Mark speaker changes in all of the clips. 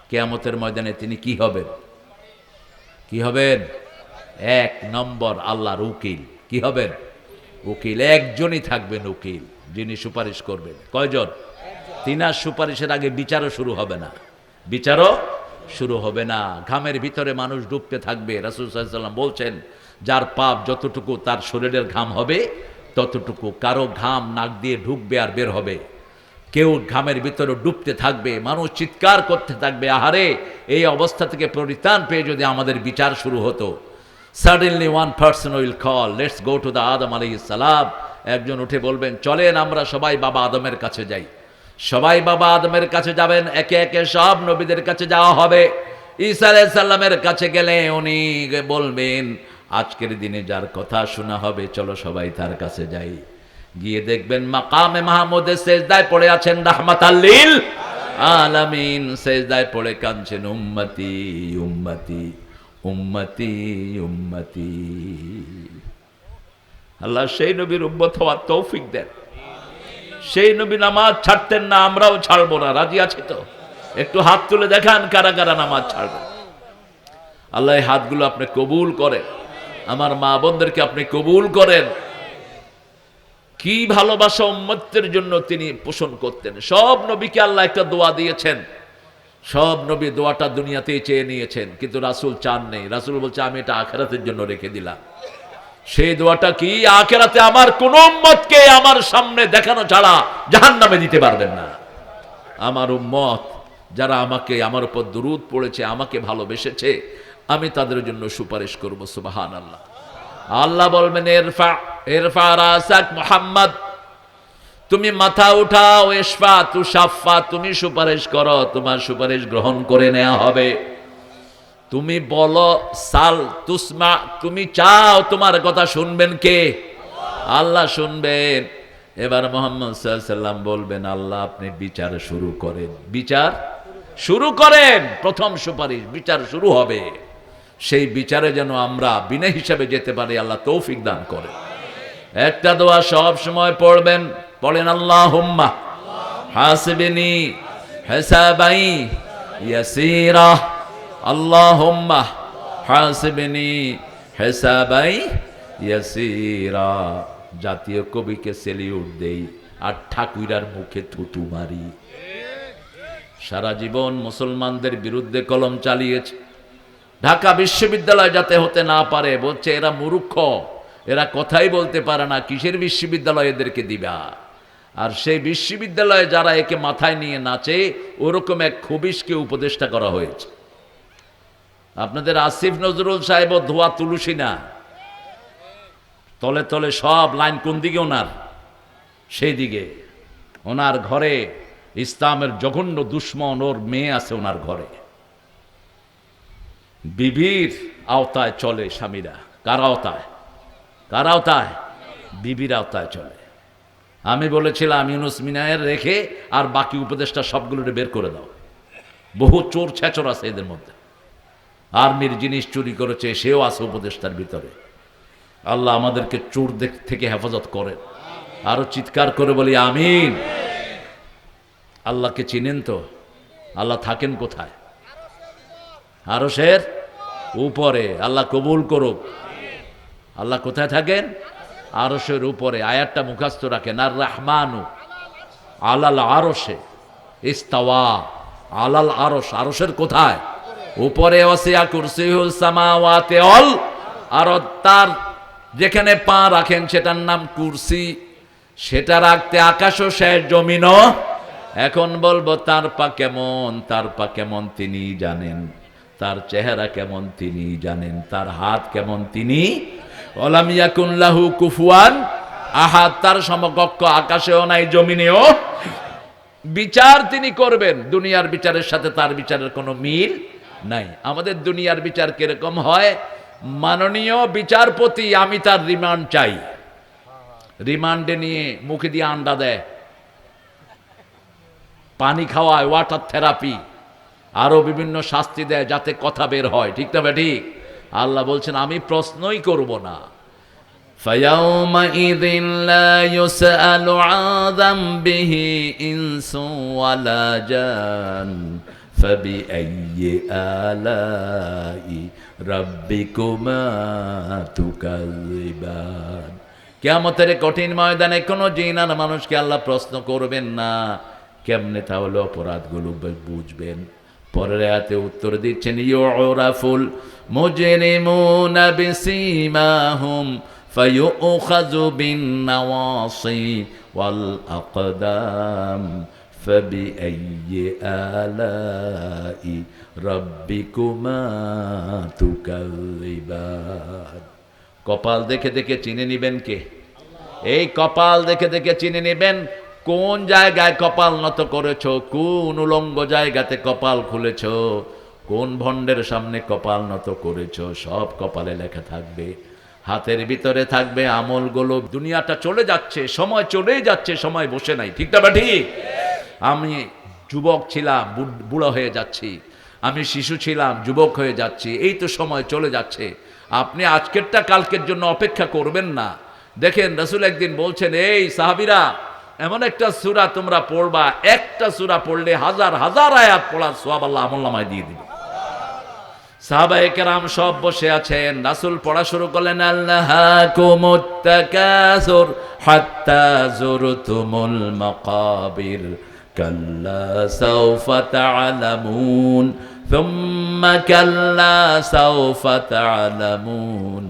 Speaker 1: কিয়ামতের ময়দানে তিনি কি হবেন? কি হবেন? 1 নম্বর আল্লাহর উকিল। কি হবেন? উকিল। একজনই থাকবেন উকিল, যিনি সুপারিশ করবেন। কয়জন? তিনার সুপারিশের আগে বিচারও শুরু হবে না। বিচারও শুরু হবে না। ঘামের ভিতরে মানুষ ডুবতে থাকবে। রাসূল সাল্লাল্লাহু আলাইহি ওয়াসাল্লাম বলছেন, যার পাপ যতটুকু তার শরীরের ঘাম হবে ততটুকু। কারো ঘাম নাক দিয়ে ঢুকবে আর বের হবে। কেউ ঘামের ভিতরে ডুবতে থাকবে, মানুষ চিৎকার করতে থাকবে, আহারে এই অবস্থা থেকে পরিত্রাণ পেয়ে যদি আমাদের বিচার শুরু হতো। Suddenly one person will call, let's go to the আদম আলাইহিস সালাম। একজন উঠে বলবেন, চলেন আমরা সবাই বাবা আদমের কাছে যাই। সবাই বাবা আদমের কাছে যাবেন, একে একে সব নবীদের কাছে যাওয়া হবে। ঈসা আলাইহিস সালামের কাছে গেলে উনি বলবেন, আজকের দিনে যার কথা শোনা হবে চলো সবাই তার কাছে যাই। গিয়ে দেখবেন মাকামে মাহমুদে সেজদায় পড়ে আছেন রাহমাতাল লিল আলামিন। সেজদায় পড়ে কাঁদছেন, উম্মতি উম্মতি উম্মতি উম্মতি। আল্লাহ সেই নবীর উম্মত হওয়ার তৌফিক দেন। সেই নবী নামাজ ছাড়তেন না, আমরাও ছাড়বো না। রাজি আছি তো? একটু হাত তুলে দেখান কারা কারা নামাজ ছাড়বেন। আল্লাহ এই হাতগুলো আপনি কবুল করেন। আমার মা বোনদেরকে আপনি কবুল করেন। কি ভালোবাসা উম্মতের জন্য তিনি পোষণ করতেন। সব নবীকে আল্লাহ একটা দোয়া দিয়েছেন, সব নবী দোয়াটা দুনিয়াতেই চেয়ে নিয়েছেন, কিন্তু রাসূল চান নেই। রাসূল বলছে, আমি এটা আখিরাতের জন্য রেখে দিলাম। সেই দোয়াটা কি? আখিরাতে আমার কোন উম্মতকে আমার সামনে দেখানো ছাড়া জাহান্নামে দিতে পারবেন না। আমার উম্মত যারা আমাকে, আমার উপর দুরূদ পড়েছে, আমাকে ভালোবেসেছে, আমি তাদের জন্য সুপারিশ করব। সুবহানাল্লাহ। আল্লাহ বলবেন, ইরফা ইরফা রাসাক মুহাম্মদ, তুমি মাথা উঠাও, ইশফা তুশাফা, তুমি সুপারিশ করো, তোমার সুপারিশ গ্রহণ করে নেওয়া হবে। তুমি বলো সাল তুসমা, তুমি চাও, তোমার কথা শুনবেন কে? আল্লাহ শুনবেন। এবার মুহাম্মদ সাল্লাল্লাহু আলাইহি ওয়াসাল্লাম বলবেন, আল্লাহ আপনি বিচার শুরু করেন। বিচার শুরু করেন। প্রথম সুপারিশ, বিচার শুরু হবে। সেই বিচারে যেন আমরা বিনা হিসাবে যেতে পারি, আল্লাহ তৌফিক দান করেন। একটা দোয়া সব সময় পড়বেন, পড়েন, আল্লাহুম্মা হাসিবনি হিসাবাই ইয়াসীরা, আল্লাহুম্মা হাসিবনি হিসাবাই ইয়াসীরা। জাতীয় কবিকে সেলিউট দেই আর ঠাকুরার মুখে থুতু মারি। সারা জীবন মুসলমানদের বিরুদ্ধে কলম চালিয়েছে। ঢাকা বিশ্ববিদ্যালয় যাতে হতে না পারে বলছে, এরা মূর্খ, এরা কথাই বলতে পারে না, কিসের বিশ্ববিদ্যালয় এদেরকে দিবা? আর সেই বিশ্ববিদ্যালয়ে যারা একে মাথায় নিয়ে নাচে, ওরকম এক খবিশকে উপদেষ্টা করা হয়েছে। আপনাদের আসিফ নজরুল সাহেব ধোয়া তুলসী না, তলে তলে সব লাইন কোন দিকে ওনার? সেই দিকে। ওনার ঘরে ইসলামের জঘন্য দুশ্মন, ওর মেয়ে আছে ওনার ঘরে। বিবির আওতায় চলে স্বামীরা। কার আওতায়? কার আওতায়? বিবির আওতায় চলে। আমি বলেছিলাম ইউনুস মিনায়ের রেখে আর বাকি উপদেশটা সবগুলোকে বের করে দাও। বহু চোর ছেচর আছে এদের মধ্যে। আর্মির জিনিস চুরি করেছে, সেও আছে উপদেশটার ভিতরে। আল্লাহ আমাদেরকে চোর থেকে হেফাজত করেন। আরো চিৎকার করে বলি আমিন। আল্লাহকে চিনেন তো? আল্লাহ থাকেন কোথায়? আরশের উপরে। আল্লাহ কবুল করুক। আল্লাহ কোথায় থাকেন? আরশের উপরে। আয়াতটা মুখস্থ রাখেন, আর রহমানু আলাল আরশে ইস্তাওয়া। আলাল আরশ, আরশের কোথায়? উপরে। ওয়াসিয়া কুরসিয়ুস সামাওয়াতি ওয়াল আরদ, তার যেখানে পা রাখেন সেটার নাম কুরসি। সেটা রাখতে আকাশও শেষ, জমিনও। এখন বলবো তার পা কেমন, তার পা কেমন তিনি জানেন, তার চেহারা কেমন তিনি জানেন, তার হাত কেমন তিনি। ওয়ালাম ইয়াকুন লাহু কুফুয়ান আহাদ, তার সমকক্ষ আকাশেও নাই, জমিনেও। বিচার তিনি করবেন, দুনিয়ার বিচারের সাথে তার বিচারের কোনো মিল নাই। আমাদের দুনিয়ার বিচার কিরকম হয়? মাননীয় বিচারপতি, আমি তার রিমান্ড চাই। রিমান্ডে নিয়ে মুখে দিয়ে আন্ডা দেয়, পানি খাওয়ায়, ওয়াটার থেরাপি, আরো বিভিন্ন শাস্তি দেয় যাতে কথা বের হয়। ঠিক না ঠিক? আল্লাহ বলছেন আমি প্রশ্নই করব না। ফায়াউমাইযিন লা ইউসআলু আন যামবিহি ইনসু ওয়ালা জান فبأي آلاء ربكما تكذبان। কিয়ামতের কঠিন ময়দানে কোনো জিন আর মানুষকে আল্লাহ প্রশ্ন করবেন না। কেমনে তাহলে অপরাধগুলো বুঝবেন? পরের আয়াতে উত্তর দিচ্ছেন, ইউরাফুল মুজরিমুনা বিসীমাহুম ফায়ুখাযু বিন নাওয়াসি ওয়াল আকদাম ফাবিআইয়ি আলাই রাব্বিকুমা তুকাযিবান। কপাল দেখে দেখে চিনে নিবেন কে? এই কপাল দেখে দেখে চিনে নিবেন কোন জায়গায় কপাল নত করেছো, কোন উলঙ্গ জায়গাতে কপাল খুলেছো, কোন ভণ্ডের সামনে কপাল নত করেছো, সব কপালে লেখা থাকবে। হাতের ভিতরে থাকবে আমলগুলো। দুনিয়াটা চলে যাচ্ছে, সময় চলেই যাচ্ছে, সময় বসে নাই। ঠিক না ঠিক? আমি যুবক ছিলাম, বুড়া হয়ে যাচ্ছি। আমি শিশু ছিলাম, যুবক হয়ে যাচ্ছি। এই তো সময় চলে যাচ্ছে। আপনি আজকেরটা কালকের জন্য অপেক্ষা করবেন না। দেখেন রাসূল একদিন বলছেন, এই সাহাবীরা, এমন একটা সূরা তোমরা পড়বা, একটা সূরা পড়লে হাজার হাজার আয়াত পড়ার সওয়াব আল্লাহ আমলনামায় দিয়ে দিবে। সাহাবায়ে কেরাম সব বসে আছেন, রাসূল পড়া শুরু করলেন, আল্লাহাকুমুত তাকাসুর হাত্তা যুরতুমুল মাকাবির কাল্লা সাওফা তা'লামুন সুম্মা কাল্লা সাওফা তা'লামুন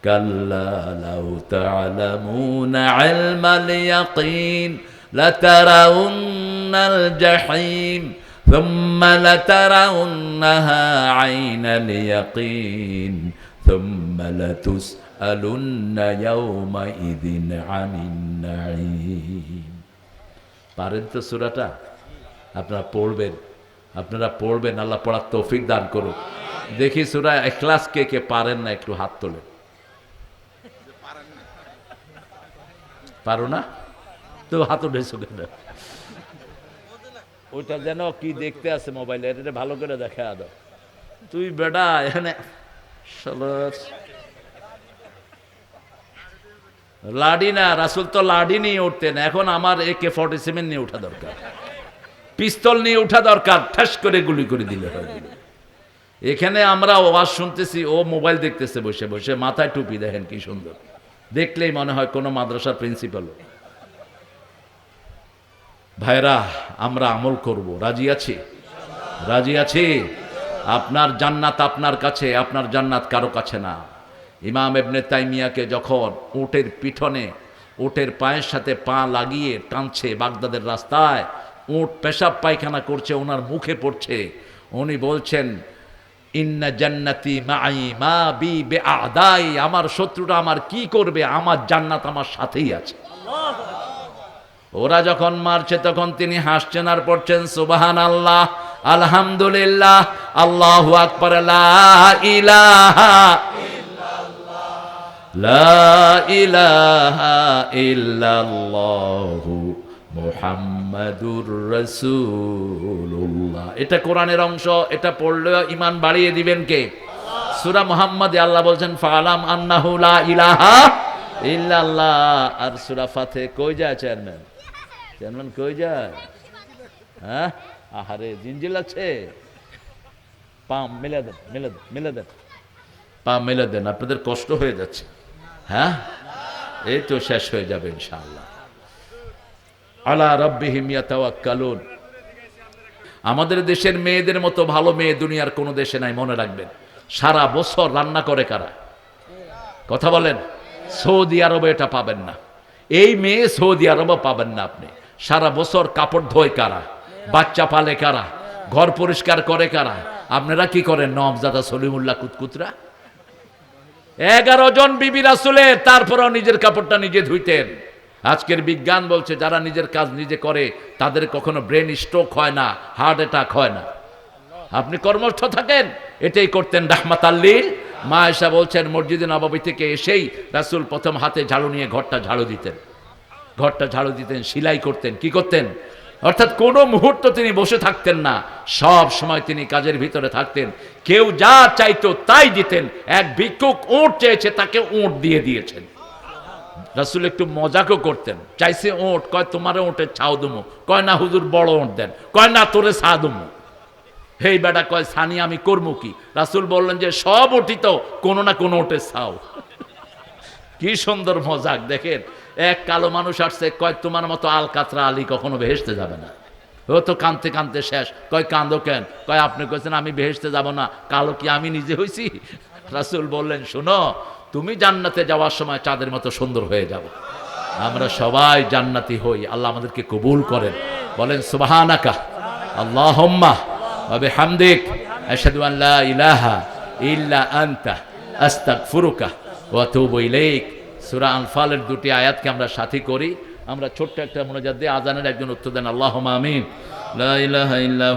Speaker 1: কাল্লা লাউ তা'লামুনা ইলমাল ইয়াকিন লাতারাউন্নাল জাহিম ثم لترونها عين اليقين ثم لتسألن يومئذ عن النعيم। পারেন তো সূরাটা? আপনারা পড়বেন, আল্লাহ পড়ার তৌফিক দান করুন। দেখি সূরা ইখলাস কে কে পারেন না, একটু হাত তোলে। পারো না তো হাত উঠেছো কেন? ওইটা যেন কি দেখতে আছে মোবাইলে, এটা ভালো করে দেখা দাও। তুই বেটা এখানে লাডি না, রাসূল তো লাডি নিয়ে উঠতেন। এখন আমার AK-47 নিয়ে ওঠা দরকার, পিস্তল নিয়ে ওঠা দরকার, ঠাস করে গুলি করে দিলে হয়। এখানে আমরা ওয়াজ শুনতেছি, ও মোবাইল দেখতেছে বসে বসে, মাথায় টুপি দেখেন কি সুন্দর, দেখলেই মনে হয় কোনো মাদ্রাসার প্রিন্সিপাল। ভাইরা, আমরা আমল করব, রাজি আছি? রাজি আছি? আপনার জান্নাত আপনার কাছে, আপনার জান্নাত কারো কাছে না। ইমাম ইবনে তাইমিয়াকে যখন উটের পিঠনে, উটের পায়ের সাথে পা লাগিয়ে টানছে বাগদাদের রাস্তায়, উট পেশাব পায়খানা করছে, ওনার মুখে পড়ছে, উনি বলছেন, ইন্না জান্নাতি মাই মা বি বিআদাই, আমার শত্রুরা আমার কি করবে, আমার জান্নাত আমার সাথেই আছে। ওরা যখন মারছে তখন তিনি হাসছেন আর পড়ছেন সুবহানাল্লাহ, আলহামদুলিল্লাহ, আল্লাহু আকবার, লা ইলাহা ইল্লাল্লাহ, লা ইলাহা ইল্লাল্লাহু মুহাম্মাদুর রাসূলুল্লাহ। এটা কোরআনের অংশ, এটা পড়লে ঈমান বাড়িয়ে দিবেন কে? সূরা মুহাম্মাদে আল্লাহ বলছেন, ফালাম আন্নাহু লা ইলাহা ইল্লাল্লাহ। আর সূরা ফাতিহা কই যায় চেয়ারম্যান কই যায়? হ্যাঁ, আহারে জিঞ্জিল আছে, পাম মেলে দেন, পাম মেলে দেন, আপনাদের কষ্ট হয়ে যাচ্ছে। হ্যাঁ, এই তো শেষ হয়ে যাবে ইনশাআল্লাহ। আলা রাব্বিহিম ইয়াতাওয়াক্কালুন। আমাদের দেশের মেয়েদের মতো ভালো মেয়ে দুনিয়ার কোনো দেশে নাই, মনে রাখবেন। সারা বছর রান্না করে কারা? কথা বলেন। সৌদি আরবে এটা পাবেন না, এই মেয়ে সৌদি আরবে পাবেন না আপনি। সারা বছর কাপড় ধোয় কারা? বাচ্চা পালে কারা? ঘর পরিষ্কার করে কারা? আপনারা কি করেন? নওয়াবজাদা সলিমুল্লাহ কুতকুতরা 11 জন বিবি রাসূলের, তারপরেও নিজের কাপড়টা নিজে ধুইতেন। আজকের বিজ্ঞান বলছে যারা নিজের কাজ নিজে করে তাদের কখনো ব্রেন স্ট্রোক হয় না, হার্ট অ্যাটাক হয় না। আপনি কর্মস্থ থাকেন, এটাই করতেন রাহমাতাল লিল। মা আয়েশা বলছেন, মসজিদে নববী থেকে এসেই রাসূল প্রথম হাতে ঝাড়ু নিয়ে ঘরটা ঝাড়ু দিতেন, সেলাই করতেন। কি করতেন? অর্থাৎ কোনো মুহূর্ত তিনি বসে থাকতেন না, সব সময় তিনি কাজের ভিতরে থাকতেন। কেউ যা চাইতো তাই দিতেন। এক ভিক্ষুক উট চেয়েছে, তাকে উট দিয়ে দিয়েছেন। রাসূল একটু মজাকও করতেন, চাইছে উট, কয় তোমারে উটের ছাও দুমু, কয় না হুজুর বড় উট দেন, কয় না তোরে ছা দুমু। হেই বেটা কয় ছানি আমি করবো কি? রাসূল বললেন যে সব ওটি তো কোনো না কোনো ওটে ছাও। কি সুন্দর মজাক দেখেন। এক কালো মানুষ আসছে, কয় তোমার মতো আলকাতরা আলী কখনো বেহেশতে যাবে না। ও তো কাঁদতে কাঁদতে শেষ। কয় কাঁদো কেন? কয় আপনি কইছেন আমি বেহেশতে যাব না, কালো কি আমি নিজে হইছি? রাসূল বললেন শোনো, তুমি জান্নাতে যাওয়ার সময় চাঁদের মতো সুন্দর হয়ে যাবে। আমরা সবাই জান্নাতি হই, আল্লাহ আমাদেরকে কবুল করেন। বলেন সুবহানাকা আল্লাহুম্মা ওয়া বিহামদিক আশহাদু আন লা ইলাহা ইল্লা আনতা আস্তাগফিরুকা ওয়া আতুবু ইলাইক। সূরা আনফালের দুটি আয়াতকে আমরা সাথী করি। আমরা ছোট্ট একটা মুনাজাত দিয়ে আজানের একজন উত্তর দেন, আল্লাহুম্মা আমিন। লা ইলাহা ইল্লা